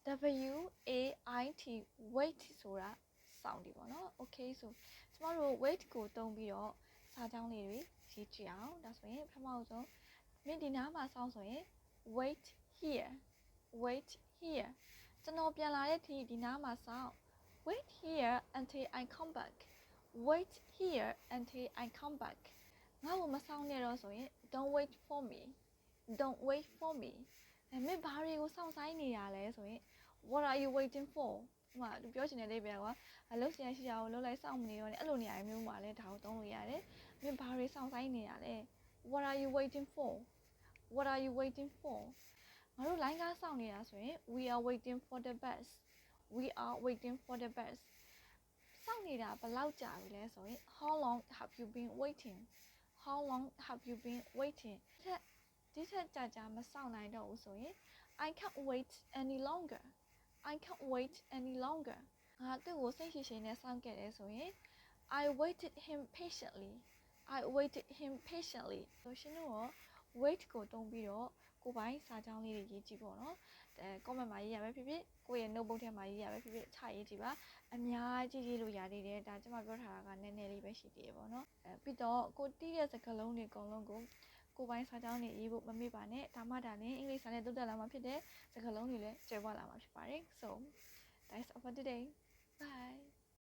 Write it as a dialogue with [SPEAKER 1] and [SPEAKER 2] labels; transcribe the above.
[SPEAKER 1] wait wait ဆိုတာစောင့်ဒီပေါ့နော် okay ဆိုကျမတို့ wait ကိုသုံးပြီးတော့စာကြောင်းလေးတွေရေးကြည့်အောင်ဒါဆိုရင်ပထမဆုံးမင်းဒီနားမှာစောင့်ဆိုရင် wait here ကျွန်တော်ပြန်လာတဲ့ဒီနားမှာစောင့် wait here until I come back wait here until I come back ငါ့ကိုမစောင့်နဲ့တော့ဆိုရင် don't wait for me မင်းဘာတွေကိုစောင့်ဆိုင်နေရလဲဆိုရင် what are you waiting for ဟိုမှာသူပြောချင်တဲ့လေးပဲကွာအလုပ်ရှင်ရှိတာကိုလုပ်လိုက်စောင့်မနေတော့နဲ့အဲ့လိုနေရာမျိုးမှာလဲဒါကိုသုံးလို့ရတယ်မင်းဘာတွေစောင့်ဆိုင်နေရလဲ what are you waiting for ငါတို့လိုင်းကားစောင့်နေတာဆိုရင် we are waiting for the bus စောင့်နေတာဘယ်လောက်ကြာပြီလဲဆိုရင် how long have you been waiting ဒီထက်ကြာမစောင့်နိုင်တော့ဘူးဆိုရင် I can't wait any longer ငါသူ့ကိုစိတ်ရှိနဲ့စောင့်ခဲ့တယ်ဆိုရင် I waited him patiently ဆိုရှင်တို့ရော wait ကိုတုံးပြီးတော့ကိုပိုင်းစာကြောင်းလေးတွေရေးကြည့်ပေါ့နော်comment မှာရေးရမယ်ဖြစ်ဖြစ်ကိုယ့်ရဲ့ notebook ထဲမှာရေးရမယ်ဖြစ်ဖြစ်ချရေးကြည့်ပါအများကြီးရေးလို့ရသေးတယ်ဒါကျွန်မပြောထားတာကနည်းနည်းလေးပဲရှိသေးတယ်ပေါ့နော်ပြီးတော့ကိုတီးတဲ့စကားလုံးတွေအကုန်လုံးကိုပိုင်းစာကြောင်းတွေရေးဖို့မမေ့ပါနဲ့ဒါမှဒါနဲ့အင်္ဂလိပ်စာနဲ့တိုးတက်လာမှာဖြစ်တဲ့စကားလုံးတွေလည်းကျွဲပွားလာမှာဖြစ်ပါတယ် so that's all for today bye